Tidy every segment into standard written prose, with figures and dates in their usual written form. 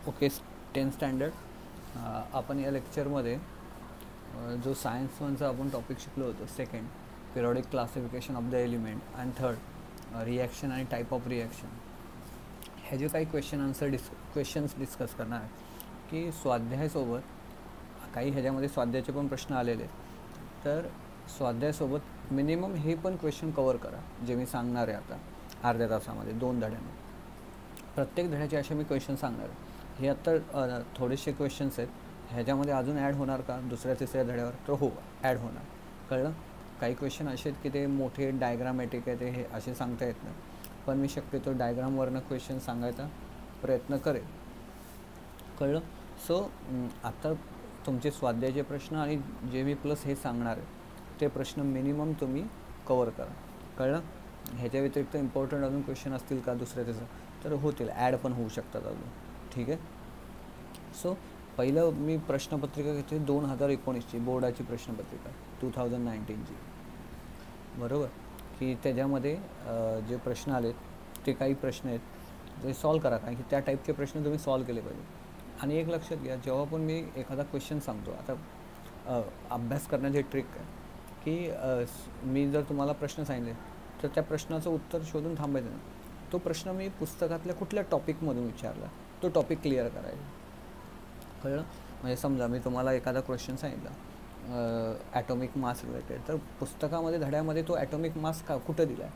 Okay, 10th standard. आपण या लेक्चरमध्ये जो सायन्स वनचा आपण टॉपिक शिकलो होतो, second periodic classification of the element and third reaction आणि टाईप ऑफ रिॲक्शन, हे जे काही क्वेश्चन्स डिस्कस करणार आहे की स्वाध्यायासोबत काही ह्याच्यामध्ये स्वाध्यायाचे पण प्रश्न आलेले आहेत. तर स्वाध्यायासोबत मिनिमम हे पण क्वेश्चन कवर करा जे मी सांगणार आहे आता अर्ध्या तासामध्ये 2 धड्यांमध्ये. प्रत्येक धड्याचे असे मी क्वेश्चन सांगणार आहे. हे आत्ता थोडेसे क्वेश्चन्स आहेत, ह्याच्यामध्ये अजून ॲड होणार का दुसऱ्या तिसऱ्या धड्यावर? तर हो, ॲड होणार. कळलं? काही क्वेश्चन असे आहेत की ते मोठे डायग्रामॅटिक आहे, ते हे असे सांगता येत नाही, पण मी शक्यतो डायग्रामवरनं क्वेश्चन सांगायचा प्रयत्न करेन. कळलं? सो आत्ता तुमचे स्वाध्यायाचे प्रश्न आणि जे मी प्लस हे सांगणार आहे ते प्रश्न मिनिमम तुम्ही कवर करा. कळलं? ह्याच्या व्यतिरिक्त इम्पॉर्टंट अजून क्वेश्चन असतील का दुसऱ्या तिसरं तर होतील, ॲड पण होऊ शकतात अजून. ठीक आहे. सो पहिलं मी प्रश्नपत्रिका घेते 2019ची बोर्डाची प्रश्नपत्रिका 2019ची, बरोबर. की त्याच्यामध्ये जे प्रश्न आलेत ते काही प्रश्न आहेत जे सॉल्व करा, कारण की त्या टाईपचे प्रश्न तुम्ही सॉल्व केले पाहिजे. आणि एक लक्षात घ्या, जेव्हा पण मी एखादा क्वेश्चन सांगतो, आता अभ्यास करण्याची ट्रिक आहे की मी जर तुम्हाला प्रश्न सांगितले तर त्या प्रश्नाचं उत्तर शोधून थांबायचं नाही. तो प्रश्न मी पुस्तकातल्या कुठल्या टॉपिकमधून विचारला तो टॉपिक क्लिअर करायचा. कळलं? म्हणजे समजा मी तुम्हाला एखादा क्वेश्चन सांगितला ॲटॉमिक मास रिलेटेड, तर पुस्तकामध्ये धड्यामध्ये तो ॲटॉमिक मास कुठं दिला आहे,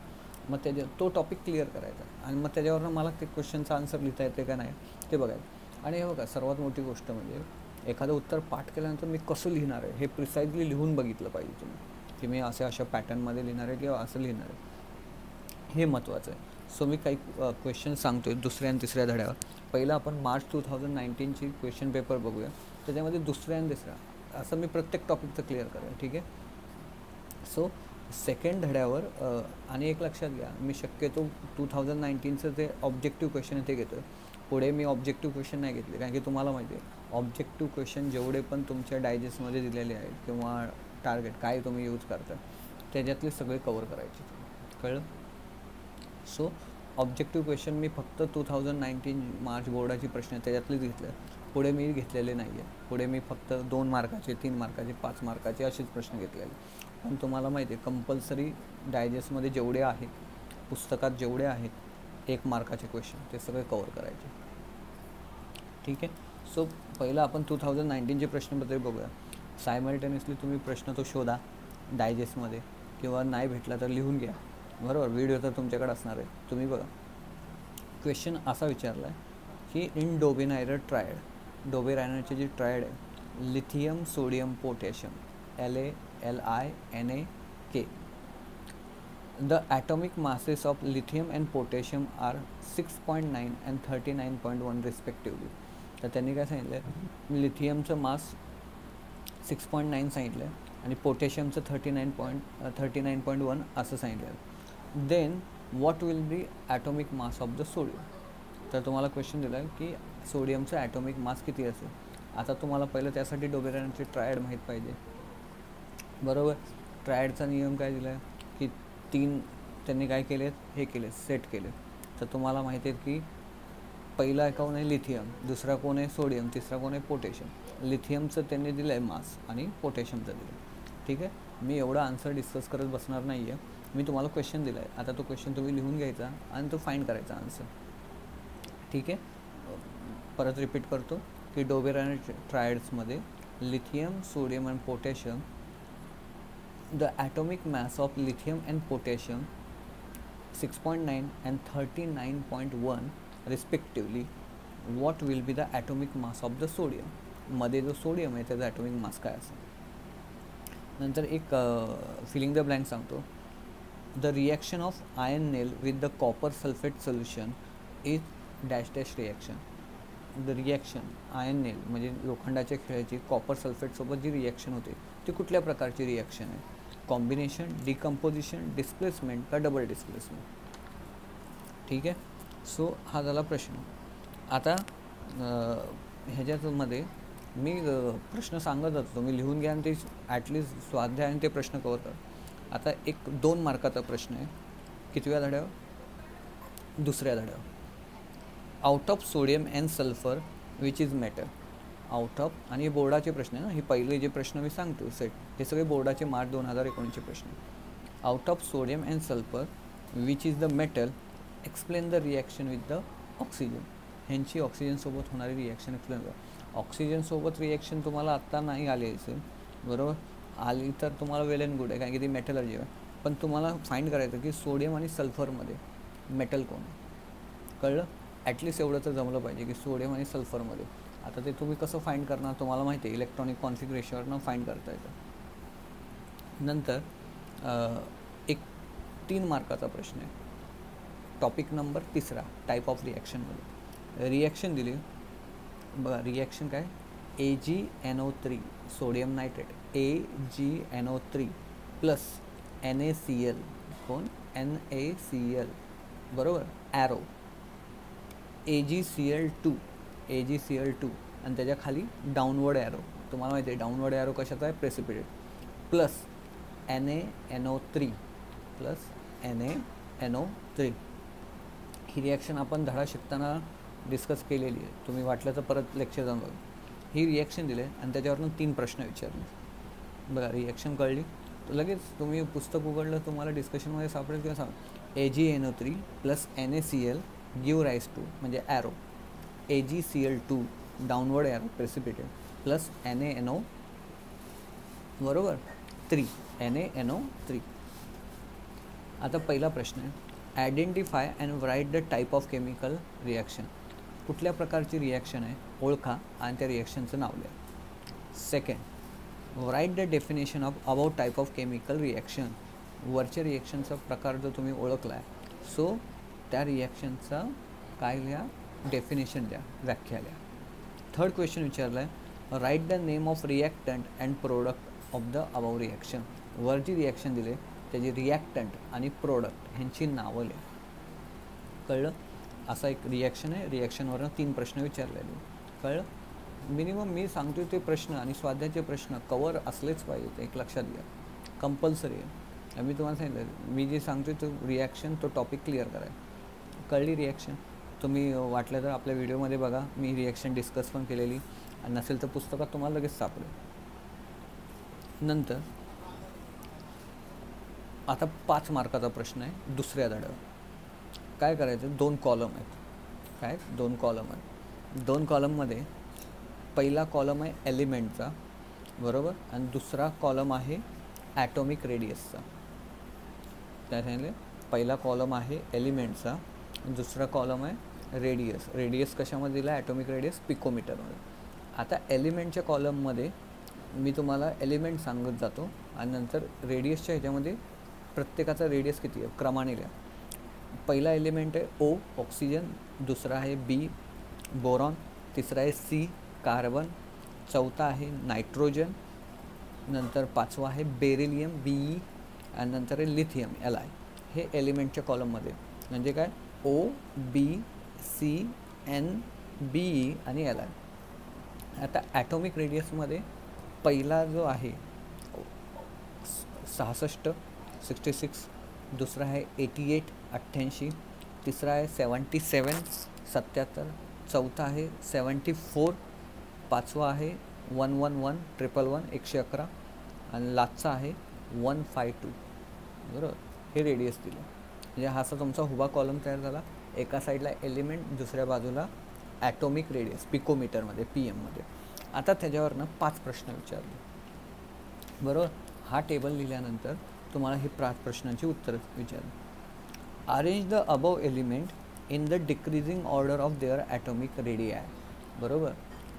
मग तो टॉपिक क्लिअर करायचा आणि मग त्याच्यावरनं मला ते क्वेश्चनचा आन्सर लिहिता येते का नाही ते बघायचं. आणि हे बघा, सर्वात मोठी गोष्ट म्हणजे एखादं उत्तर पाठ केल्यानंतर मी कसं लिहिणार आहे हे प्रिसाइजली लिहून बघितलं पाहिजे तुम्ही, की मी अशा पॅटर्नमध्ये लिहिणार आहे किंवा असं लिहिणार आहे, हे महत्त्वाचं आहे. सो मी काही क्वेश्चन सांगतो आहे दुसऱ्या आणि तिसऱ्या धड्यावर. पहिलं आपण मार्च 2019ची क्वेश्चन पेपर बघूया, त्याच्यामध्ये दुसऱ्या आणि तिसऱ्या असं मी प्रत्येक टॉपिकचं क्लिअर करेन. ठीक आहे. सो सेकंड धड्यावर आणि एक लक्षात घ्या, मी शक्यतो 2019चं जे ऑब्जेक्टिव्ह क्वेश्चन आहे ते घेतो आहे. पुढे मी ऑब्जेक्टिव्ह क्वेश्चन नाही घेतले, कारण की तुम्हाला माहिती आहे ऑब्जेक्टिव्ह क्वेश्चन जेवढे पण तुमच्या डायजेस्टमध्ये दिलेले आहेत किंवा टार्गेट काय तुम्ही यूज करता त्याच्यातले सगळे कवर करायचे. कळलं? सो ऑब्जेक्टिव्ह क्वेश्चन मी फक्त 2019 मार्च बोर्डाची प्रश्न त्याच्यातलेच घेतले, पुढे मी घेतलेले नाही आहे. पुढे मी फक्त 2 मार्काचे 3 मार्काचे 5 मार्काचे असेच प्रश्न घेतलेले. पण तुम्हाला माहिती आहे कंपल्सरी डायजेस्टमध्ये जेवढे आहेत, पुस्तकात जेवढे आहेत 1 मार्काचे क्वेश्चन ते सगळे कवर करायचे. ठीक आहे. सो पहिलं आपण 2019चे प्रश्नपत्रे बघूया. सायमल्टेनियसली तुम्ही प्रश्न तो शोधा डायजेस्टमध्ये, किंवा नाही भेटला तर लिहून घ्या, बरोबर. व्हिडिओ तर तुमच्याकडे असणार आहे, तुम्ही बघा. क्वेश्चन असा विचारला आहे की इन डोबेनायरर ट्रायड, डोबेनायररची जी ट्रायड आहे, lithium sodium potassium LALINAK, the atomic masses of lithium and potassium are 6.9 and 39.1 respectively. तर त्यांनी काय सांगितलं आहे, लिथियमचं मास 6.9 सांगितलं आहे आणि पोटॅशियमचं 39.1 असं सांगितलं आहे. Then what will be atomic mass of the sodium. तर तुम्हाला क्वेश्चन दिला आहे की सोडियमचं ॲटॉमिक मास किती असेल. आता तुम्हाला पहिलं त्यासाठी डोबेनायररची ट्रायड माहीत पाहिजे, बरोबर. ट्रायडचा नियम काय दिला आहे की 3 त्यांनी काय केले आहेत, हे केले सेट केले. तर तुम्हाला माहिती आहे की पहिला कोण आहे लिथियम, दुसरा कोण आहे सोडियम, तिसरा कोण आहे पोटॅशियम. लिथियमचं त्यांनी दिलं आहे मास आणि पोटॅशियमचं दिलं. ठीक आहे. मी एवढा आन्सर डिस्कस करत बसणार नाही आहे, मी तुम्हाला क्वेश्चन दिला आहे. आता तो क्वेश्चन तुम्ही लिहून घ्यायचा आणि तो फाईंड करायचा आन्सर. ठीक आहे. परत रिपीट करतो की डोबेनायरर ट्रायड्समध्ये lithium sodium and potassium, the atomic mass of lithium and potassium 6.9 and 39.1 respectively. What will be the atomic mass of the sodium. मध्ये जो सोडियम आहे त्याचा ॲटॉमिक मास काय असेल. नंतर एक फिलिंग द ब्लँक सांगतो. The reaction of iron nail with the copper sulphate solution is dash dash reaction. The reaction iron nail म्हणजे लोखंडाच्या खिळ्याची कॉपर सल्फेटसोबत जी रिॲक्शन होते ती कुठल्या प्रकारची रिॲक्शन आहे. कॉम्बिनेशन, डिकम्पोजिशन, डिस्प्लेसमेंट का डबल डिस्प्लेसमेंट. ठीक आहे. सो हा झाला प्रश्न. आता ह्याच्यामध्ये मी प्रश्न सांगत जातो, तुम्ही लिहून घ्या आणि ते ॲटलिस्ट स्वाध्याय आणि ते प्रश्न कवर करा. आता एक 2 मार्काचा प्रश्न आहे, कितव्या धड्यावर, दुसऱ्या धड्यावर. Out of sodium and sulphur which is metal. Out of, आणि हे बोर्डाचे प्रश्न आहे ना, हे पहिले जे प्रश्न मी सांगतो सेट, हे सगळे बोर्डाचे मार्च 2019चे प्रश्न. Out of sodium and sulphur which is the metal, explain the reaction with the oxygen. ह्यांची ऑक्सिजनसोबत होणारी रिॲक्शन एक्सप्लेन करा. ऑक्सिजनसोबत रिॲक्शन तुम्हाला आत्ता नाही आली असेल, बरोबर, आली तर तुम्हाला वेल अँड गुड आहे, कारण की ती मेटलर्जी आहे. पण तुम्हाला फाईंड करायचं की सोडियम आणि सल्फरमध्ये मेटल कोण आहे, कळलं. ॲटलिस्ट एवढं तर जमलं पाहिजे की सोडियम आणि सल्फरमध्ये. आता ते तुम्ही कसं फाईंड करणार तुम्हाला माहिती आहे, इलेक्ट्रॉनिक कॉन्फिगरेशनवरनं फाईंड करता येतं. नंतर एक 3 मार्काचा प्रश्न आहे, टॉपिक नंबर 3 टाईप ऑफ रिॲक्शनमध्ये. रिॲक्शन दिली बघा, रिॲक्शन काय, AgNO3 sodium nitrate, AgNO3 plus NaCl, कोण, NaCl, बरोबर, ॲरो, AgCl2 आणि त्याच्या खाली डाऊनवर्ड ॲरो. तुम्हाला माहिती आहे डाऊनवर्ड ॲरो कशाचा आहे, precipitate, plus NaNO3 plus NaNO3. ही रिॲक्शन आपण धडा शिकताना डिस्कस केलेली आहे, तुम्ही वाटलं तर परत लेक्चर जाऊन बघा. ही रिॲक्शन दिली आणि त्याच्यावरून 3 प्रश्न विचारले. बघा रिॲक्शन कळली तर लगेच तुम्ही पुस्तक उघडलं, तुम्हाला डिस्कशनमध्ये सापडेल किंवा सांग, AgNO3 plus NaCl give rise to, म्हणजे arrow, AgCl2 downward arrow precipitate plus NaNO, बरोबर, 3 NaNO3. आता पहिला प्रश्न आहे, identify and write the type of chemical reaction. कुठल्या प्रकारची रिॲक्शन आहे ओळखा आणि त्या रिॲक्शनचं नाव लिहा. Second, write the definition of about type of chemical reaction. वरच्या रिॲक्शनचा प्रकार जर तुम्ही ओळखला आहे, सो त्या रिॲक्शनचा काय लिहा, डेफिनेशन द्या, व्याख्या लिहा. थर्ड क्वेश्चन विचारला आहे, write the name of reactant and product of the above reaction. वर जी रिॲक्शन दिले त्याची रिॲक्टंट आणि प्रोडक्ट ह्यांची नावं लिहा. कळलं. असा एक रिॲक्शन आहे, रिॲक्शनवरनं 3 प्रश्न विचारलेले, कळलं. मिनिमम मी सांगतो ते प्रश्न आणि स्वाध्याचे प्रश्न कवर असलेच पाहिजेत, एक लक्षात घ्या, कंपल्सरी आहे. मी तुम्हाला सांगितलं, मी जे सांगतो तो रिॲक्शन, तो टॉपिक क्लिअर करायला. कळली रिॲक्शन. तुम्ही वाटलं तर आपल्या व्हिडिओमध्ये बघा, मी रिॲक्शन डिस्कस पण केलेली, आणि नसेल तर पुस्तकात तुम्हाला लगेच सापडेल. नंतर आता 5 मार्काचा प्रश्न आहे दुसऱ्या धड्यावर. काय करायचं, 2 कॉलम आहेत. काय, 2 कॉलम आहेत. 2 कॉलममध्ये पहिला कॉलम आहे एलिमेंटचा, बरोबर, आणि दुसरा कॉलम आहे ॲटॉमिक रेडियसचा. काय सांगितले, पहिला कॉलम आहे एलिमेंटचा, दुसरा कॉलम आहे रेडियस. रेडियस कशामध्ये दिला, ॲटॉमिक रेडियस पिकोमीटरमध्ये. आता एलिमेंटच्या कॉलममध्ये मी तुम्हाला एलिमेंट सांगत जातो आणि नंतर रेडियसच्या ह्याच्यामध्ये प्रत्येकाचा रेडियस किती आहे क्रमाने लिहा. पहिला एलिमेंट आहे O ऑक्सिजन, दुसरा आहे B बोरॉन, तिसरा आहे C कार्बन, चौथा आहे नायट्रोजन, नंतर 5वा आहे बेरिलियम Be, आणि नंतर आहे लिथियम Li. हे एलिमेंटच्या कॉलममध्ये, म्हणजे काय, O B C N Be आणि Li. आता ॲटॉमिक रेडियसमध्ये पहिला जो आहे 66, दुसरा आहे 88, तिसरा आहे 77, चौथा आहे 74, 5वा आहे 111, 111, आणि लास्टचा आहे 152, बरोबर. हे रेडियस दिलं, म्हणजे हा असा तुमचा उभा कॉलम तयार झाला. एका साईडला एलिमेंट, दुसऱ्या बाजूला ॲटॉमिक रेडियस पिकोमीटरमध्ये, PM मध्ये. आता त्याच्यावरनं 5 प्रश्न विचारले, बरोबर. हा टेबल लिहिल्यानंतर तुम्हाला हे 5 प्रश्नांची उत्तरं विचारली. Arrange the above element in the decreasing order of their atomic radii, बरोबर.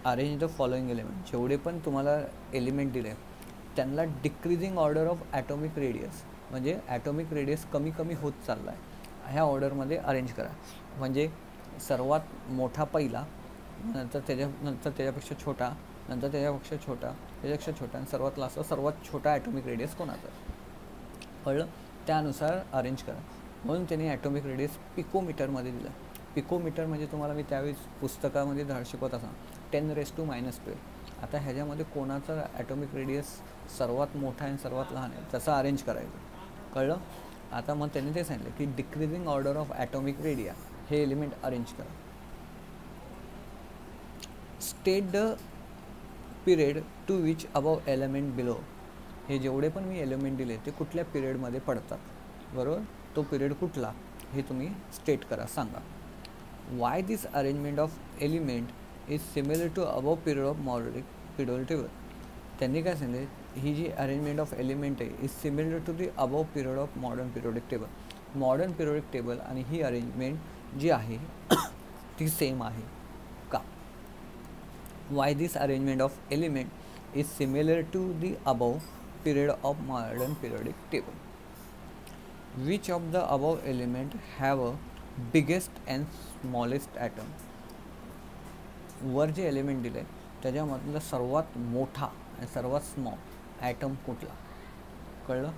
अरेंज द फॉलोइंग एलिमेंट, जेवढे पण तुम्हाला एलिमेंट दिले त्यांना decreasing order of atomic radius, म्हणजे ॲटॉमिक रेडियस कमी कमी होत चालला आहे, ह्या ऑर्डरमध्ये अरेंज करा. म्हणजे सर्वात मोठा पहिला, नंतर त्याच्यापेक्षा छोटा, नंतर त्याच्यापेक्षा छोटा, आणि सर्वात लास्ट सर्वात छोटा ॲटॉमिक रेडियस कोणाचा, कळलं. त्यानुसार अरेंज करा. म्हणून त्यांनी ॲटॉमिक रेडियस पिकोमीटरमध्ये दिला. पिकोमीटर म्हणजे तुम्हाला मी त्यावेळेस पुस्तकामध्ये धड शिकवत असा 10⁻². आता ह्याच्यामध्ये कोणाचा ॲटॉमिक रेडियस सर्वात मोठा आहे सर्वात लहान आहे तसं अरेंज करायचं, कळलं. आता मग त्यांनी ते सांगितलं की decreasing order of atomic radii हे एलिमेंट अरेंज करा. State the period to which above element below. हे जेवढे पण मी एलिमेंट दिले ते कुठल्या पिरियडमध्ये पडतात, बरोबर. तो पिरियड कुठला हे तुम्ही स्टेट करा, सांगा. Why this arrangement of element is similar to above period of periodic table. त्यांनी काय सांगितले, ही जी अरेंजमेंट ऑफ एलिमेंट आहे is similar to the above period of modern periodic table. Modern periodic table आणि ही अरेंजमेंट जी आहे ती सेम आहे का. Why this arrangement of element is similar to the above period of modern periodic table. Which of the above element have a biggest and smallest atom. वर जे element दिले त्याच्यामधलं सर्वात मोठा आणि सर्वात स्मॉल ॲटम कुठला, कळलं.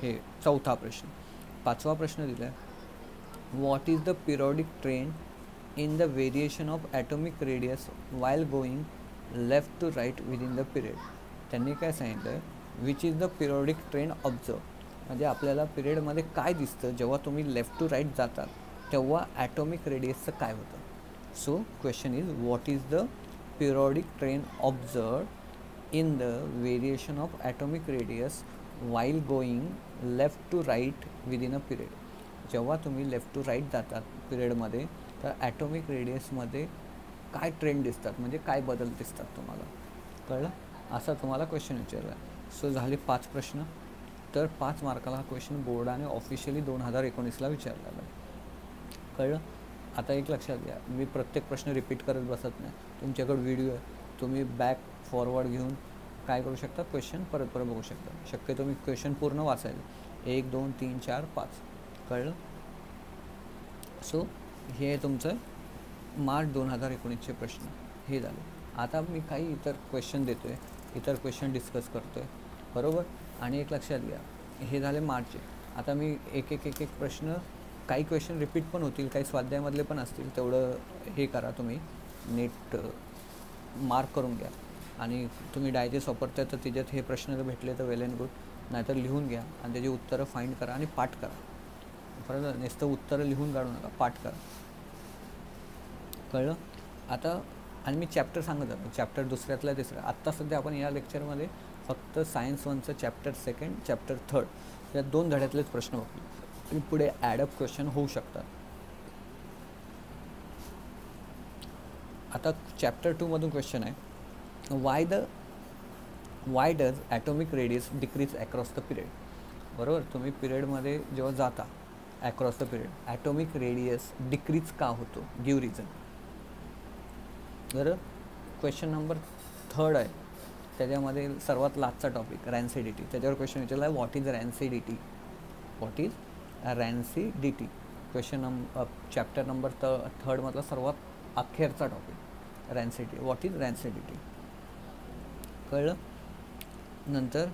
हे चौथा प्रश्न. पाचवा प्रश्न दिला आहे, what is the periodic trend in the variation of atomic radius while going left to right within the period. त्यांनी काय सांगितलं आहे, which is the periodic trend observe. म्हणजे आपल्याला पिरियडमध्ये काय दिसतं जेव्हा तुम्ही लेफ्ट टू राईट जातात तेव्हा ॲटॉमिक रेडियसचं काय होतं. So question is, what is the periodic trend observe in the variation of atomic radius while going left to right within a period. जेव्हा तुम्ही लेफ्ट टू राईट जातात पिरियडमध्ये तर ॲटॉमिक रेडियसमध्ये काय ट्रेंड दिसतात, म्हणजे काय बदल दिसतात तुम्हाला, कळलं. असा तुम्हाला क्वेश्चन विचारला. सो झाले 5 प्रश्न. तर 5 मार्काला हा क्वेश्चन बोर्डाने ऑफिशियली 2019ला विचारलेला आहे, कळलं. आता एक लक्षात घ्या, मी प्रत्येक प्रश्न रिपीट करत बसत नाही. तुमच्याकडे व्हिडिओ आहे, तुम्ही बॅक फॉरवर्ड घेऊन काय करू शकता, क्वेश्चन परत परत बघू शकता. शक्यतो मी क्वेश्चन पूर्ण वाचायला 1 2 3 4 5, कळलं. सो हे तुमचं मार्च 2019चे प्रश्न हे झाले. आता मी काही इतर क्वेश्चन देतो आहे, इतर क्वेश्चन डिस्कस करतो आहे, बरोबर. आणि एक लक्षात घ्या, हे झाले मार्चचे. आता मी एक प्रश्न, काही क्वेश्चन रिपीट पण होतील, काही स्वाध्यायामधले पण असतील, तेवढं हे करा तुम्ही, नीट मार्क करून घ्या. आणि तुम्ही डायजेस्ट वापरताय तर त्याच्यात हे प्रश्न जर भेटले तर वेल अँड गुड, नाहीतर लिहून घ्या आणि त्याची उत्तरं फाईंड करा आणि पाठ करा. परत नुसतं उत्तरं लिहून काढू नका, पाठ करा, कळलं. आता आणि मी चॅप्टर सांगत जातो, चॅप्टर दुसऱ्यातला तिसरा. आत्ता सध्या आपण या लेक्चरमध्ये फक्त सायन्स 1चं चॅप्टर 2, चॅप्टर 3 या 2 धड्यातलेच प्रश्न बघतो. आणि पुढे ॲडअप क्वेश्चन होऊ शकतात. आता चॅप्टर 2मधून क्वेश्चन आहे, Y does atomic radius decrease across the period. बरोबर, तुम्ही पिरियडमध्ये जेव्हा जाता across the period atomic radius decrease का होतो, गिव रिझन. बरं, क्वेश्चन नंबर 3 आहे, त्याच्यामध्ये सर्वात लास्टचा टॉपिक रॅन्सिडिटी. त्याच्यावर क्वेश्चन विचारला आहे, what is rancidity. What is rancidity. Question chapter number 3 मधला सर्वात अखेरचा topic rancidity. What is rancidity, कळलं. नंतर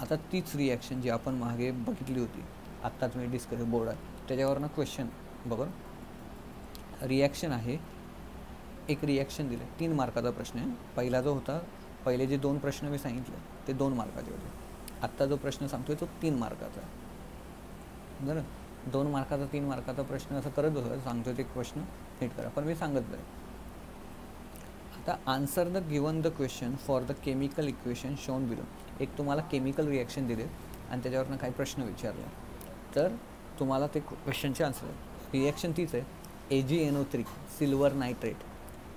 आता तीच रिॲक्शन जी आपण मागे बघितली होती, आत्ता तुम्ही डिस्कस बोर्डात, त्याच्यावरनं क्वेश्चन बघा. रिॲक्शन आहे, एक रिॲक्शन दिले, 3 मार्काचा प्रश्न आहे. पहिला जो होता, पहिले जे 2 प्रश्न मी सांगितले ते 2 मार्काचे होते. आत्ता जो प्रश्न सांगतोय तो 3 मार्काचा आहे. बरं, 2 मार्काचा 3 मार्काचा प्रश्न असं करत होतं, सांगतोय ते प्रश्न नीट करा, पण मी सांगत नाही. आता answer the given the question for the chemical equation shown below. एक तुम्हाला केमिकल रिॲक्शन दिले आणि त्याच्यावरनं काही प्रश्न विचारले, तर तुम्हाला ते क्वेश्चनचे आन्सर. रिॲक्शन तीच आहे, AgNO3 silver nitrate,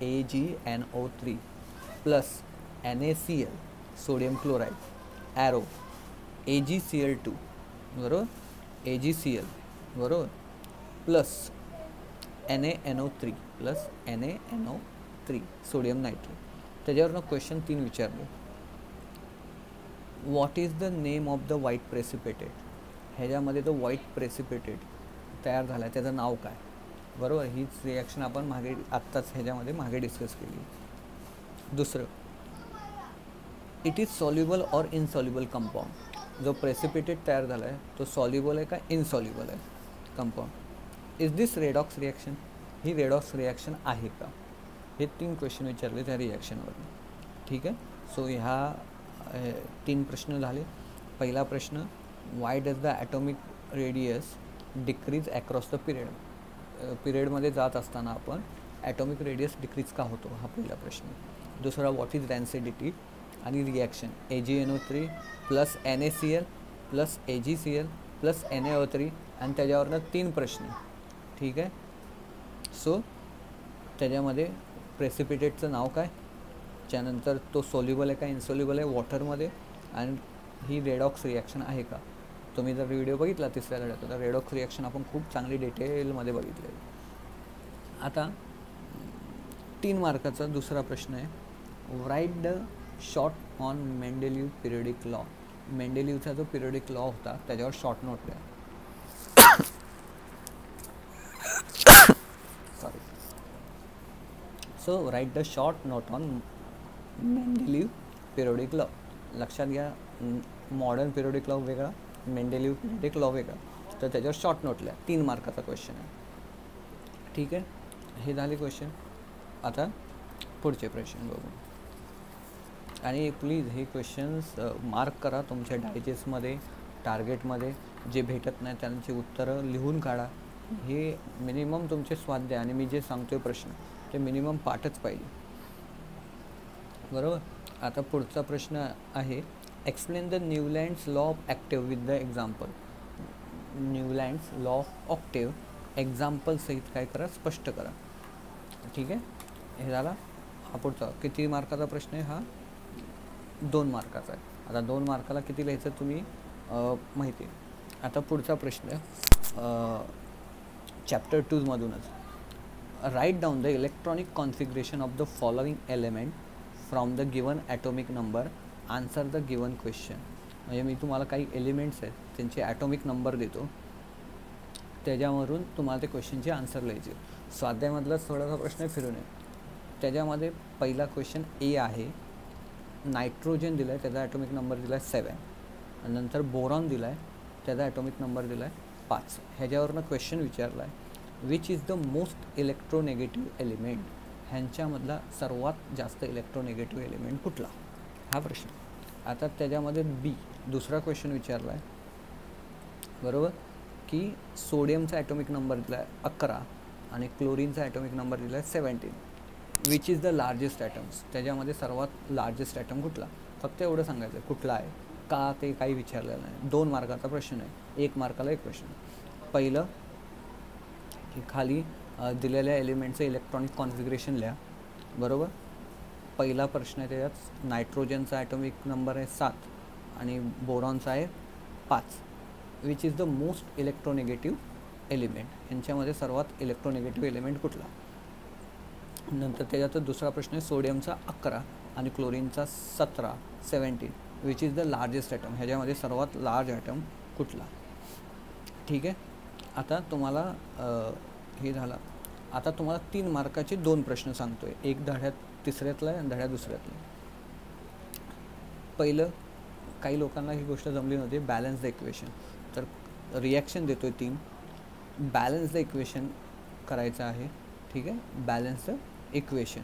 AgNO3 plus NaCl sodium chloride, arrow AgCl2 बरोबर, AgCl बरोबर, plus NaNO3 plus NaNO3 sodium nitrate. त्याच्यावरनं क्वेश्चन 3 विचारले, what is the name of the white precipitate. ह्याच्यामध्ये तो व्हाईट प्रेसिपिटेट तयार झाला आहे त्याचं नाव काय, बरोबर. हीच रिॲक्शन आपण मागे आत्ताच ह्याच्यामध्ये मागे डिस्कस केली. दुसरं, it is soluble or insoluble compound. जो प्रेसिपिटेट तयार झाला आहे तो सॉल्युबल आहे का इनसॉल्युबल आहे compound. Is this redox reaction. He redox reaction आहे का. हे 3 क्वेश्चन विचारले त्या रिॲक्शनवर, ठीक आहे. सो ह्या 3 प्रश्न झाले. पहिला प्रश्न, Y does the atomic radius decrease across the period. पिरियडमध्ये जात असताना आपण ॲटॉमिक रेडियस डिक्रीज का होतो, हा पहिला प्रश्न. दुसरा व्हॉट इज डेन्सिटी आणि reaction AgNO3 plus NaCl plus AgCl plus NaO3 आणि त्याच्यावरनं 3 प्रश्न. ठीक आहे. सो त्याच्यामध्ये प्रेसिपिटेटचं नाव काय, त्यानंतर तो सोल्युबल आहे का इन्सोल्युबल आहे वॉटरमध्ये, आणि ही रेडॉक्स रिॲक्शन आहे का. तुम्ही जर व्हिडिओ बघितला तिसऱ्या धड्यात तर रेडॉक्स रिॲक्शन आपण खूप चांगली डिटेलमध्ये बघितले. आता 3 मार्काचा दुसरा प्रश्न आहे, write the short on Mendeleev periodic law. मेंडेलिव्हचा जो पिरियडिक लॉ होता त्याच्यावर शॉर्ट नोट द्या. Sorry. So write the short note on Mendeleev periodic law. लक्षात घ्या, मॉडर्न पिरियडिक लॉ वेगळा, मेंडेलिव्ह पिरियडिक लॉ वेगळा. तर त्याच्यावर शॉर्ट नोट लिहा. 3 मार्काचा क्वेश्चन आहे. ठीक आहे. हे झाले क्वेश्चन. आता पुढचे प्रश्न बघू. आणि प्लीज हे क्वेश्चन्स मार्क करा तुमच्या डायजेस्टमध्ये, टार्गेटमध्ये. जे भेटत नाही त्यांची उत्तरं लिहून काढा. हे मिनिमम तुमचे स्वाध्याय आणि मी जे सांगतोय प्रश्न ते मिनिमम पाठच पाहिजे. बरोबर. आता पुढचा प्रश्न आहे, explain the Newlands law of active with the example. Newlands law of octave example सहित काय करा, स्पष्ट करा. ठीक आहे. हे झाला. हा पुढचा किती मार्काचा प्रश्न आहे, हा 2 मार्काचा आहे. आता 2 मार्काला किती लिहायचं तुम्ही माहिती आहे. आता पुढचा प्रश्न चॅप्टर 2 मधूनच, write down the electronic configuration of the following element from the given atomic number, answer the given question. म्हणजे मी तुम्हाला काही एलिमेंट्स आहेत त्यांचे ॲटॉमिक नंबर देतो, त्याच्यावरून तुम्हाला ते क्वेश्चनचे आन्सर लिहायचे. स्वाध्यायामधलाच थोडासा प्रश्न फिरून आहे. त्याच्यामध्ये पहिला क्वेश्चन ए आहे, नायट्रोजन दिला आहे, त्याचा ॲटॉमिक नंबर दिला आहे 7, आणि नंतर बोरॉन दिला आहे, त्याचा ॲटॉमिक नंबर दिला आहे 5. ह्याच्यावरनं क्वेश्चन विचारला आहे, which is the most electronegative element. ह्यांच्यामधला सर्वात जास्त इलेक्ट्रोनेगेटिव्ह एलिमेंट कुठला, हा प्रश्न. आता त्याच्यामध्ये बी दुसरा क्वेश्चन विचारला आहे, बरोबर, की सोडियमचा ॲटॉमिक नंबर दिला आहे 11 आणि क्लोरीनचा ॲटॉमिक नंबर दिला आहे 17. Which is the largest atoms. त्याच्यामध्ये सर्वात लार्जेस्ट ॲटम कुठला, फक्त एवढं सांगायचं कुठला आहे, का ते काही विचारलेलं नाही. 2 मार्काचा प्रश्न आहे, 1 मार्काला एक प्रश्न. पहिलं की खाली दिलेल्या एलिमेंटचं इलेक्ट्रॉनिक कॉन्फिगरेशन लिहा. बरोबर. पहिला प्रश्न आहे त्याच्यात नायट्रोजनचा ॲटॉमिक नंबर आहे 7 आणि बोरॉनचा आहे 5. Which is the most electronegative element. यांच्यामध्ये सर्वात इलेक्ट्रोनेगेटिव्ह एलिमेंट कुठला. नंतर त्याच्यात दुसरा प्रश्न आहे सोडियमचा 11 आणि क्लोरीनचा 17. Which is the largest atom. ह्याच्यामध्ये सर्वात लार्ज ॲटम कुठला. ठीक आहे. आता तुम्हाला हे झालं. आता तुम्हाला 3 मार्काचे 2 प्रश्न सांगतोय, एक धड्यात तिसऱ्यातला आहे आणि धड्यात दुसऱ्यातला. पहिलं, काही लोकांना ही गोष्ट जमली नव्हती, बॅलन्स द इक्वेशन. तर रिॲक्शन देतोय 3, बॅलन्स द इक्वेशन करायचं आहे. ठीक आहे. Balance the equation.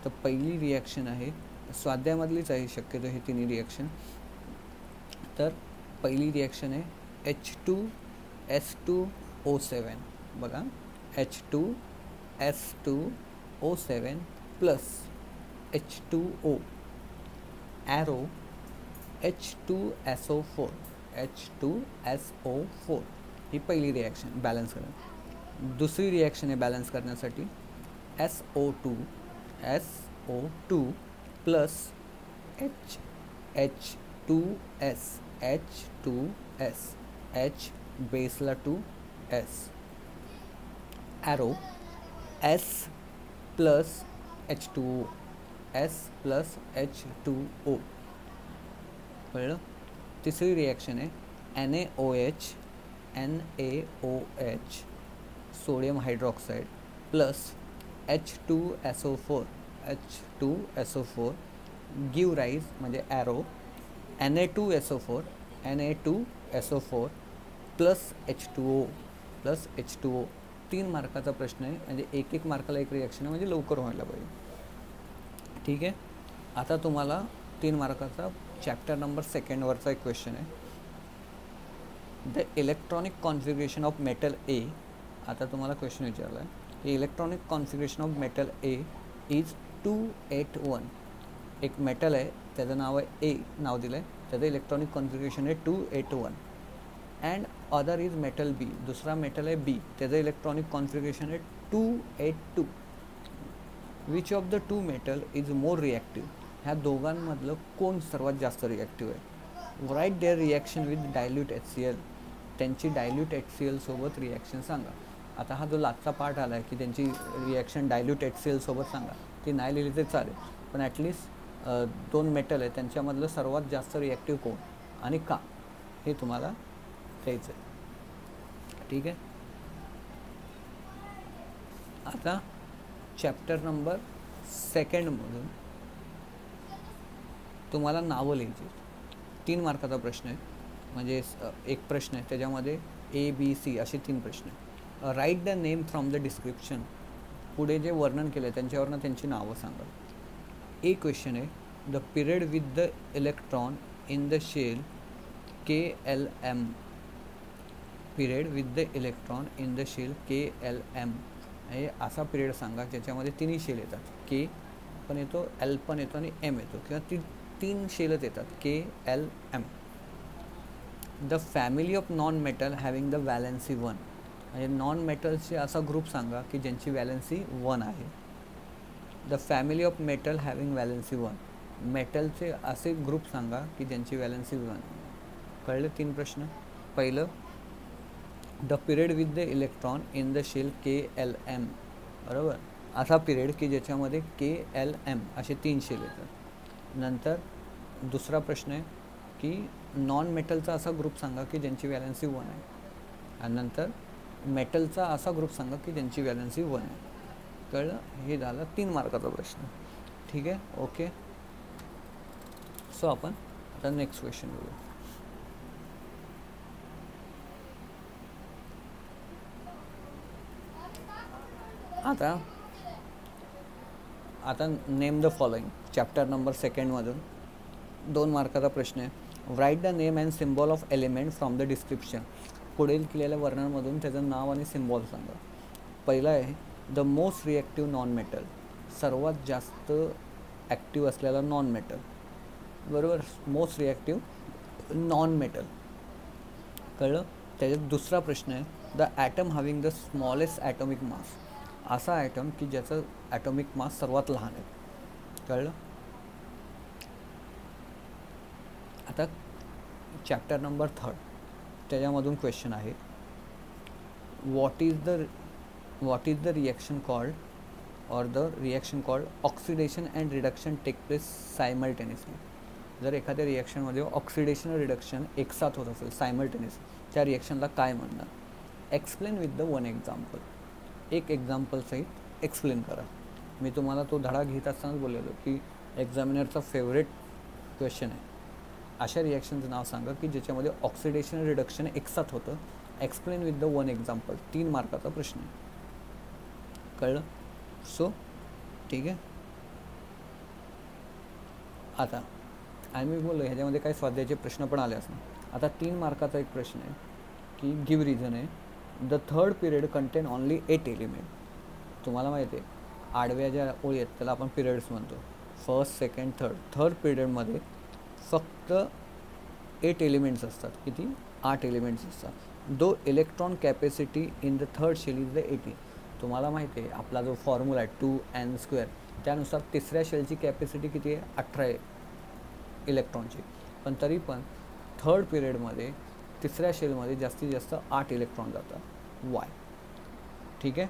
तर पहिली रिॲक्शन आहे, स्वाध्यायामधलीच आहे शक्यतो हे तिन्ही रिॲक्शन. तर पहिली रिॲक्शन आहे H2S2O7. बघा, H2S2O7 plus H2O arrow H2SO4. H2SO4 ही पहिली रिॲक्शन बॅलन्स करा. दुसरी रिॲक्शन आहे बॅलन्स करण्यासाठी SO2 plus H2S H बेसला 2S arrow S plus H2O S plus H2O. कळलं. तिसरी रिॲक्शन आहे NaOH sodium hydroxide plus H2SO4 give rise म्हणजे ॲरो Na2SO4 प्लस H2O. 3 मार्काचा प्रश्न आहे, म्हणजे 1 मार्काला एक रिॲक्शन आहे, म्हणजे लवकर व्हायला पाहिजे. ठीक आहे. आता तुम्हाला 3 मार्काचा चॅप्टर नंबर 2 वरचा एक क्वेश्चन आहे, the electronic configuration of metal A. आता तुम्हाला क्वेश्चन विचारला आहे, की electronic configuration of metal A is 281. एक मेटल आहे त्याचं नाव आहे ए नाव दिलं आहे, त्याचं इलेक्ट्रॉनिक कॉन्फिगरेशन आहे 281. And other is metal B, दुसरा मेटल आहे बी, त्याचं इलेक्ट्रॉनिक कॉन्फिगरेशन आहे 282. Which of the two metal is more reactive, ह्या दोघांमधलं कोण सर्वात जास्त रिॲक्टिव्ह आहे. Write their reaction with dilute HCl, त्यांची डायल्यूट HCl सोबत रिॲक्शन सांगा. आता हा जो लास्टचा पार्ट आला आहे की त्यांची रिॲक्शन डायल्यूट HCl सोबत सांगा, ती नाही लिहिली तर चालेल, पण ॲटलिस्ट दोन मेटल आहे त्यांच्यामधलं सर्वात जास्त रिॲक्टिव्ह कोण आणि का हे तुम्हाला द्यायचं आहे. ठीक आहे. आता चॅप्टर नंबर 2मधून तुम्हाला नावं लिहायची. 3 मार्काचा प्रश्न आहे, म्हणजे एक प्रश्न आहे त्याच्यामध्ये ABC असे 3 प्रश्न आहे. Write the name from the description, पुढे जे वर्णन केलं आहे त्यांच्यावरनं त्यांची नावं सांगा. ए क्वेश्चन आहे the period with the electron in the shell KLM, period with the electron in the shell KLM, हे असा पिरियड सांगा ज्याच्यामध्ये तिन्ही शेल येतात, के पण येतो, एल पण येतो आणि एम येतो, किंवा 3 शेलच येतात KLM. The family of non metal having the valency 1, म्हणजे नॉन मेटल्सचे असा ग्रुप सांगा की ज्यांची वॅलेन्सी 1 आहे. The family of metal having valency 1, मेटलचे असे ग्रुप सांगा की ज्यांची वॅलेन्सी 1. कळलं 3 प्रश्न. पहिलं the period with the electron in the shell KLM, बरोबर, असा पिरियड की ज्याच्यामध्ये KLM असे 3 शेल येतात. नंतर दुसरा प्रश्न आहे की नॉन मेटलचा असा ग्रुप सांगा की ज्यांची वॅलेन्सी 1 आहे, आणि नंतर मेटलचा असा ग्रुप सांगा की ज्यांची वॅलेन्सी 1 आहे. कळलं, हे झालं 3 मार्काचा प्रश्न. ठीक आहे, ओके. सो आपण आता नेक्स्ट क्वेश्चन बघू. आता name the following, chapter number 2मधून 2 मार्काचा प्रश्न आहे. Write the name and symbol of element from the description, पुढील केलेल्या वर्णनामधून त्याचं नाव आणि सिम्बॉल सांगा. पहिला आहे the most reactive non metal, सर्वात जास्त ॲक्टिव्ह असलेला नॉन मेटल, बरोबर, मोस्ट रिॲक्टिव्ह नॉन मेटल. कळलं. त्याच्यात दुसरा प्रश्न आहे the atom having the smallest atomic mass, असा ॲटम की ज्याचं ॲटॉमिक मास सर्वात लहान आहे. कळलं. आता चॅप्टर नंबर 3 त्याच्यामधून क्वेश्चन आहे what is the reaction called or the reaction called oxidation and reduction take place simultaneously. जर एखाद्या रिॲक्शनमध्ये ऑक्सिडेशन आणि रिडक्शन एकसाथ होत असेल सायमल्टेनियस, त्या रिॲक्शनला काय म्हणणार. एक्सप्लेन विथ द 1 एक्झाम्पल, एक एक्झाम्पल सहित एक्सप्लेन करा. मी तुम्हाला तो धडा घेत असतानाच बोललेलो की एक्झामिनरचा फेवरेट क्वेश्चन आहे. अशा रिॲक्शनचं नाव सांगा की ज्याच्यामध्ये ऑक्सिडेशन आणि रिडक्शन एकसाथ होतं. एक्सप्लेन विथ द 1 एक्झाम्पल, 3 मार्काचा प्रश्न आहे. कळलं. सो ठीक आहे. आता आम्ही बोललो ह्याच्यामध्ये काही स्वाध्यायाचे प्रश्न पण आले असणार. आता 3 मार्काचा एक प्रश्न आहे की गिव रिझन आहे the third period content only 8 element. तुम्हाला माहिती आहे आडव्या ज्या ओळी आहेत त्याला आपण पिरियड्स म्हणतो. फर्स्ट, सेकंड, थर्ड पिरियडमध्ये फक्त 8 एलिमेंट्स असतात. किती? 8 एलिमेंट्स असतात. दो electron capacity in the third shell is the 80. तुम्हाला माहिती आहे आपला जो फॉर्म्युला आहे 2n², त्यानुसार तिसऱ्या शेलची कॅपॅसिटी किती आहे? 18 इलेक्ट्रॉनची. पण तरी पण थर्ड पिरियडमध्ये तिसऱ्या शेलमध्ये जास्तीत जास्त 8 इलेक्ट्रॉन जातात. वाय? ठीक आहे.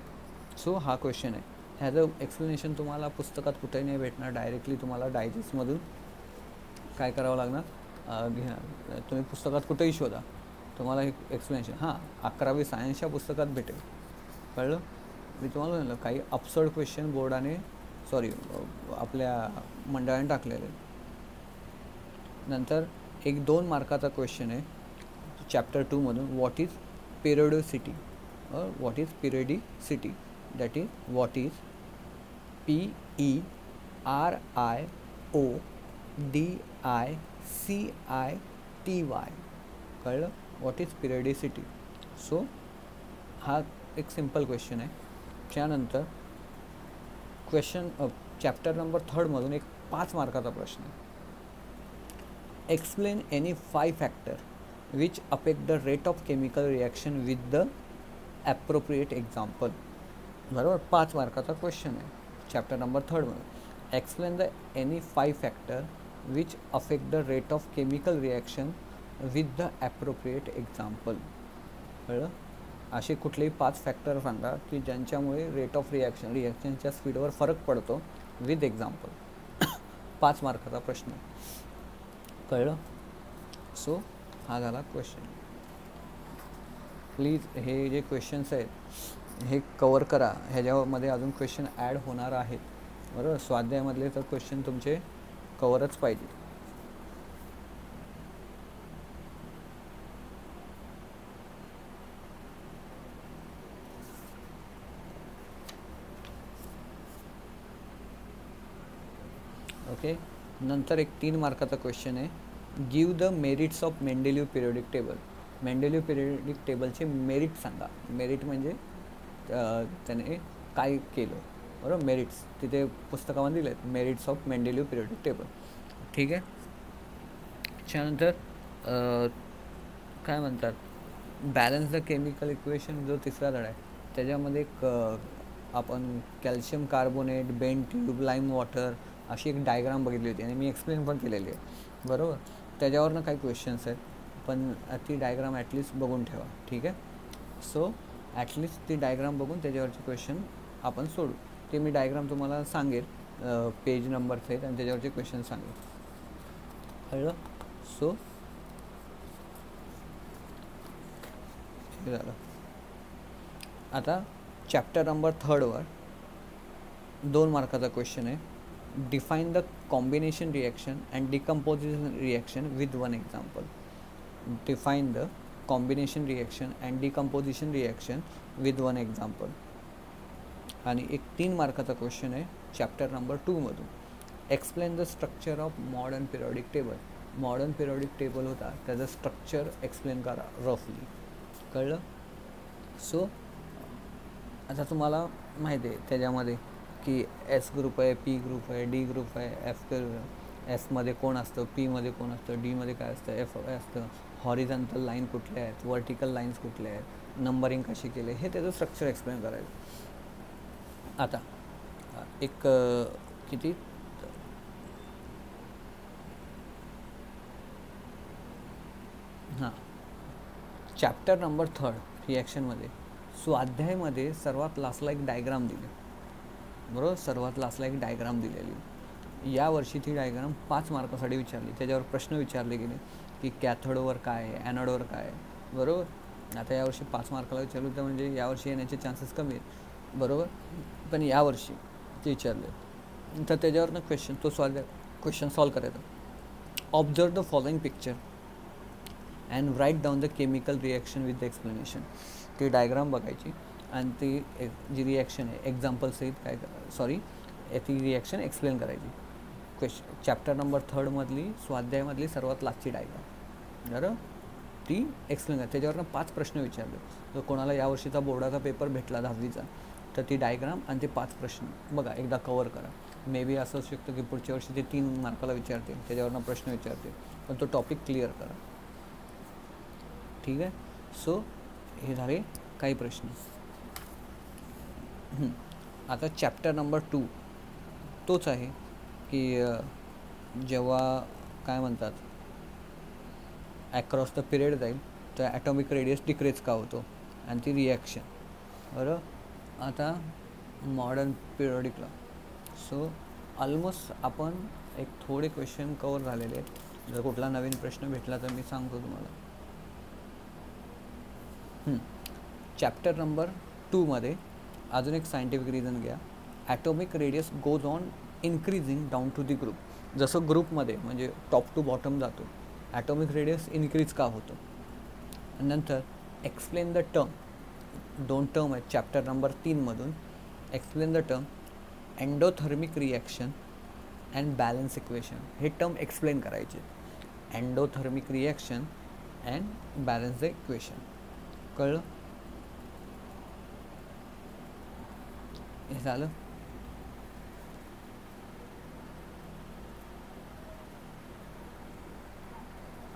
सो हा क्वेश्चन आहे. ह्याचं एक्सप्लेनेशन तुम्हाला पुस्तकात कुठेही नाही भेटणार. डायरेक्टली तुम्हाला डायजेस्टमधून काय करावं लागणार, तुम्ही पुस्तकात कुठेही शोधा, तुम्हाला एक एक्सप्लेनेशन 11वी सायन्सच्या पुस्तकात भेटेल. कळलं. मी तुम्हाला म्हणलं काही अपसर्ड क्वेश्चन बोर्डाने आपल्या मंडळाने टाकलेले. नंतर एक 2 मार्काचा क्वेश्चन आहे चॅप्टर 2मधून what is periodicity. What is periodicity, that is what is PERIODICITY. कळलं. What is periodicity. सो हा एक सिम्पल क्वेश्चन आहे. त्यानंतर क्वेश्चन चॅप्टर नंबर 3 मधून एक 5 मार्काचा प्रश्न आहे. Explain any 5 factor which affect the rate of chemical reaction with the appropriate example. बरोबर, 5 मार्काचा क्वेश्चन आहे चॅप्टर नंबर 3 मधून. Explain the any 5 factor which affect the rate of chemical reaction with the appropriate example. कळलं? असे कुठलेही 5 factor सांगा की ज्यांच्यामुळे rate of रिॲक्शनच्या स्पीडवर फरक पडतो विथ एक्झाम्पल. 5 मार्काचा प्रश्न. कळलं? सो हा झाला क्वेश्चन. प्लीज हे जे क्वेश्चन्स आहेत हे कवर करा. ह्याच्यामध्ये अजून क्वेश्चन ॲड होणार आहेत. बरोबर, स्वाध्यायामधले तर क्वेश्चन तुमचे कवरच पाहिजे. ओके. नंतर एक 3 मार्काचा क्वेश्चन आहे. Give the merits of Mendeleev periodic table. Mendeleev periodic टेबलचे मेरिट सांगा. मेरिट म्हणजे त्याने काय केलं. बरोबर, मेरिट्स तिथे पुस्तकामध्ये दिले आहेत. Merits of Mendeleev periodic table. ठीक आहे. त्यानंतर काय म्हणतात, बॅलन्स द केमिकल इक्वेशन जो 3रा धडा आहे त्याच्यामध्ये एक आपण calcium carbonate, bent tube, lime water अशी एक डायग्राम बघितली होती आणि मी एक्सप्लेन पण केलेली आहे. बरोबर, त्याच्यावरनं काही क्वेश्चन्स आहेत पण ती डायग्राम ॲटलिस्ट बघून ठेवा. ठीक आहे. सो ॲटलिस्ट ती डायग्राम बघून त्याच्यावरचे क्वेश्चन आपण सोडू. ते मी डायग्राम तुम्हाला सांगेल पेज नंबर सहित आणि त्याच्यावरचे क्वेश्चन सांगेल. कळलं? सो हे झालं. आता चॅप्टर नंबर 3वर 2 मार्काचा क्वेश्चन आहे. Define the combination reaction and decomposition reaction with 1 example. Define the combination reaction and decomposition reaction with 1 example. आणि एक 3 मार्काचा क्वेश्चन आहे चॅप्टर नंबर 2 मधून. Explain the structure of modern periodic table. Modern periodic table होता त्याचं structure explain करा रफली. कळलं? सो आता तुम्हाला माहिती आहे त्याच्यामध्ये की एस ग्रुप आहे, पी ग्रुप आहे, डी ग्रुप आहे, एसमध्ये कोण असतं, पीमध्ये कोण असतं, डीमध्ये काय असतं, एफ असतं, हॉरिझॉन्टल लाईन कुठल्या आहेत, व्हर्टिकल लाईन्स कुठल्या आहेत, नंबरिंग कशी केले, हे त्याचं स्ट्रक्चर एक्सप्लेन करायचं. आता एक किती चॅप्टर नंबर 3 रिॲक्शनमध्ये स्वाध्यायमध्ये सर्वात लास्टला एक डायग्राम दिली. बरोबर, सर्वात लास्टला एक डायग्राम दिलेली. यावर्षी ती डायग्राम 5 मार्कासाठी विचारली. त्याच्यावर प्रश्न विचारले गेले की कॅथोडवर काय आहे, ॲनोडवर काय आहे. बरोबर, आता यावर्षी 5 मार्काला विचारलं होतं म्हणजे यावर्षी येण्याचे चान्सेस कमी आहेत. बरोबर, पण यावर्षी ते विचारले तर त्याच्यावरनं क्वेश्चन तो क्वेश्चन सॉल्व करायचा. Observe the following picture and write down the chemical reaction with the explanation. ती डायग्राम बघायची आणि ती जी रिॲक्शन आहे एक्झाम्पलसहित ती रिॲक्शन एक्सप्लेन करायची. चॅप्टर नंबर 3 मधली स्वाध्यायामधली सर्वात लास्टची डायग्राम. बरं, ती एक्सप्लेन करा. त्याच्यावरनं 5 प्रश्न विचारले. जर कोणाला यावर्षीचा बोर्डाचा पेपर भेटला 10वीचा तर ती डायग्राम आणि ते 5 प्रश्न बघा, एकदा कवर करा. मे बी असं असू शकतं की पुढच्या वर्षी ते 3 मार्काला विचारतील, त्याच्यावरनं प्रश्न विचारतील, पण तो टॉपिक क्लिअर करा. ठीक आहे. सो हे झाले काही प्रश्न. आता चॅप्टर नंबर 2 तोच आहे की जेव्हा काय म्हणतात ॲक्रॉस द पिरियड जाईल तर ॲटॉमिक रेडियस डिक्रीज का होतो आणि ती रिॲक्शन. बरं, आता मॉडर्न पिरियोडिकला सो ऑलमोस्ट आपण एक थोडे क्वेश्चन कवर झालेले आहेत. जर कुठला नवीन प्रश्न भेटला तर मी सांगतो तुम्हाला. चॅप्टर नंबर 2 मध्ये अजून एक सायंटिफिक रिझन घ्या. Atomic radius goes on increasing down to the group. जसं ग्रुपमध्ये म्हणजे टॉप टू बॉटम जातो ॲटॉमिक रेडियस इन्क्रीज का होतो. नंतर एक्सप्लेन द टर्म. 2 टर्म आहेत चॅप्टर नंबर 3 मधून. Explain the term endothermic reaction and balance equation. हे टर्म एक्सप्लेन करायचे. Endothermic reaction and balance the equation. कळलं? हे झालं.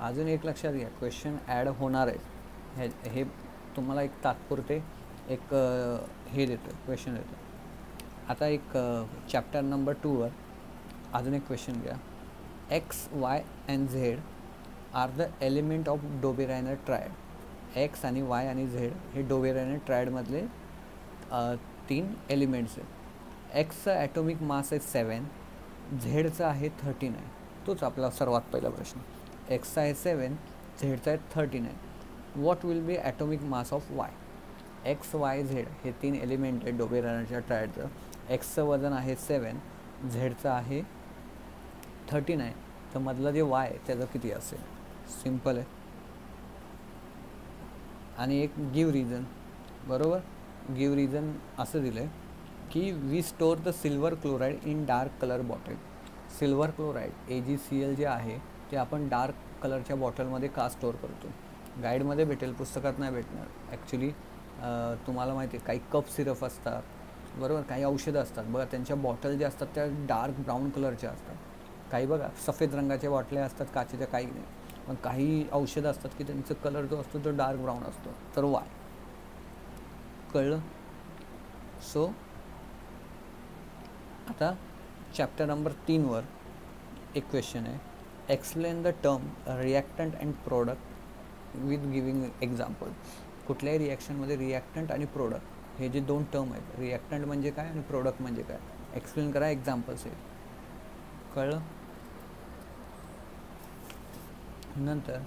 अजून एक लक्षात घ्या, क्वेश्चन ॲड होणार आहे हे तुम्हाला एक तात्पुरते एक हे देतो, क्वेश्चन देतो. आता एक चॅप्टर नंबर 2वर अजून एक क्वेश्चन घ्या. X Y and Z are the element of Dobereiner triad. X आणि वाय आणि झेड हे डोबेरायनर ट्रायडमधले 3 एलिमेंट्स आहेत. एक्सचा ॲटॉमिक मास आहे 7, झेडचा आहे 13 आहे. तोच आपला सर्वात पहिला प्रश्न. एक्सचा आहे 7, झेडचा आहे 13 आहे. What will be atomic mass of Y. X Y Z हे 3 एलिमेंट आहेत डोबेरायनरच्या ट्रायडचं. एक्सचं वजन आहे 7, झेडचं आहे 13 आहे. तर मधलं जे वाय त्याचं किती असेल. सिम्पल आहे. आणि एक गिव रिझन, बरोबर. गिव रिझन असं दिलं आहे की we store the silver chloride in dark colour bottle. Silver chloride AgCl जे आहे ते आपण डार्क कलरच्या बॉटलमध्ये का स्टोअर करतो. गाईडमध्ये भेटेल, पुस्तकात नाही भेटणार. ॲक्च्युली तुम्हाला माहिती आहे काही कप सिरप असतात, बरोबर, काही औषधं असतात बघा, त्यांच्या बॉटल ज्या असतात त्या डार्क ब्राऊन कलरच्या असतात. काही बघा सफेद रंगाच्या बाटल्या असतात काचेच्या, काही नाही. पण काही औषधं असतात की त्यांचा कलर जो असतो तो डार्क ब्राऊन असतो. तर वाय. कळलं. सो आता चॅप्टर नंबर 3वर एक क्वेश्चन आहे. Explain the term reactant and product with giving example. कुठल्याही रिॲक्शनमध्ये रिॲक्टंट आणि प्रोडक्ट हे जे 2 टर्म आहेत, रिॲक्टंट म्हणजे काय आणि प्रोडक्ट म्हणजे काय, एक्सप्लेन करा, एक्झाम्पल्स आहेत. कळलं. नंतर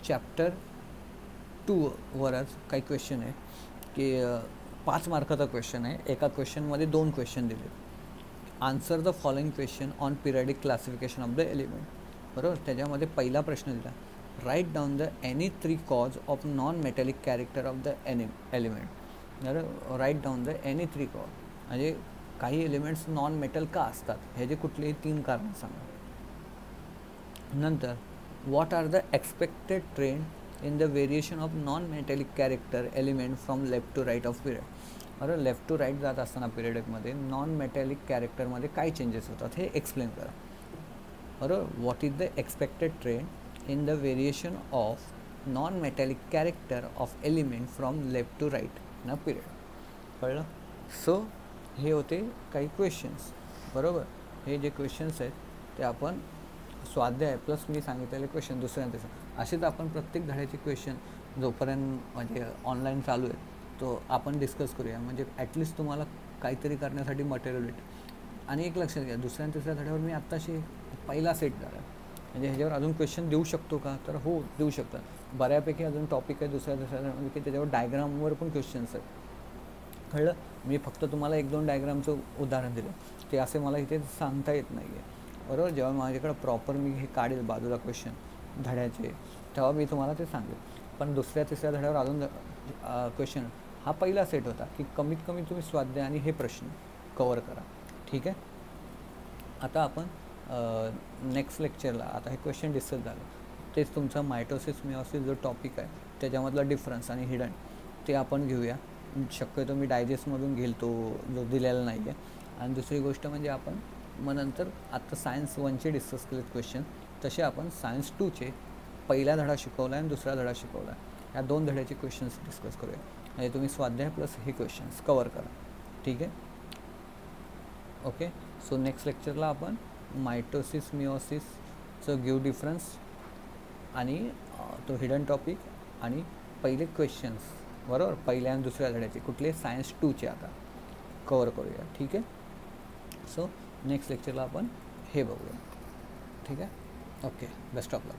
चॅप्टर 2वरच काही क्वेश्चन आहे की 5 मार्काचा क्वेश्चन आहे. एका क्वेश्चनमध्ये 2 क्वेश्चन दिले. Answer the following question on periodic classification of the element. बरोबर. त्याच्यामध्ये पहिला प्रश्न दिला, write down the any 3 cause of non metallic character of the element. बरोबर. Write down the any 3 cause म्हणजे काही एलिमेंट्स नॉन मेटल का असतात ह्याचे कुठलेही 3 कारण सांगा. नंतर what are the expected trend in the variation of non metallic character element from left to right of period. बरोबर. लेफ्ट टू राईट जात असताना पिरियडमध्ये नॉन मेटॅलिक कॅरेक्टरमध्ये काय चेंजेस होतात हे एक्सप्लेन करा. बरोबर. What is the expected trend in the variation of non metallic character of element from left to right in a period. कळलं. सो हे होते काही क्वेश्चन्स. बरोबर. हे जे क्वेश्चन्स आहेत ते आपण स्वाध्याय प्लस मी सांगितलेले क्वेश्चन दुसऱ्या तिसऱ्या असेच आपण प्रत्येक धड्याचे क्वेश्चन जोपर्यंत म्हणजे ऑनलाईन चालू आहे तो आपण डिस्कस करूया. म्हणजे ॲटलिस्ट तुम्हाला काहीतरी करण्यासाठी मटेरियल भेटेल. आणि एक लक्षात घ्या, दुसऱ्या तिसऱ्या धड्यावर मी आत्ताशी पहिला सेट झाला म्हणजे ह्याच्यावर अजून क्वेश्चन देऊ शकतो का, तर हो देऊ शकतात. बऱ्यापैकी अजून टॉपिक आहे दुसऱ्या तिसऱ्या धड्यामध्ये की त्याच्यावर डायग्रामवर पण क्वेश्चन्स आहेत. कळलं. मी फक्त तुम्हाला 1-2 डायग्रामचं उदाहरण दिलं, ते असे मला इथे सांगता येत नाही आहे. बरोबर. जेव्हा माझ्याकडे प्रॉपर मी हे काढेल बाजूला क्वेश्चन धड्याचे तेव्हा मी तुम्हाला ते सांगेल. पण दुसऱ्या तिसऱ्या धड्यावर अजून क्वेश्चन हा पहिला सेट होता की कमीत कमी तुम्ही स्वाध्याय आणि हे प्रश्न कवर करा. ठीक आहे. आता आपण नेक्स्ट लेक्चरला आता हे क्वेश्चन डिस्कस झालं तेच तुमचं मायटोसिस मिओसिस जो टॉपिक आहे त्याच्यामधला डिफरन्स आणि हिडन ते आपण घेऊया. शक्यतो मी डायजेस्टमधून घेईल तो जो दिलेला नाही आहे. आणि दुसरी गोष्ट म्हणजे आपण मग नंतर आत्ता सायन्स 1चे डिस्कस केलेत क्वेश्चन तसे आपण सायन्स 2चे पहिला धडा शिकवला आणि दुसरा धडा शिकवला या 2 धड्याचे क्वेश्चन्स डिस्कस करूया. म्हणजे तुम्ही स्वाध्याय प्लस हे क्वेश्चन्स कवर करा. ठीक आहे. ओके. सो नेक्स्ट लेक्चरला आपण मायटोसिस मिओसिसचं गिव डिफरन्स आणि तो हिडन टॉपिक आणि पहिले क्वेश्चन्स बरोबर पहिल्या आणि दुसऱ्या धड्याचे कुठले सायन्स 2चे आता कवर करूया. ठीक आहे. सो नेक्स्ट लेक्चरला आपण हे बघूया. ठीक आहे. ओके. Best of luck.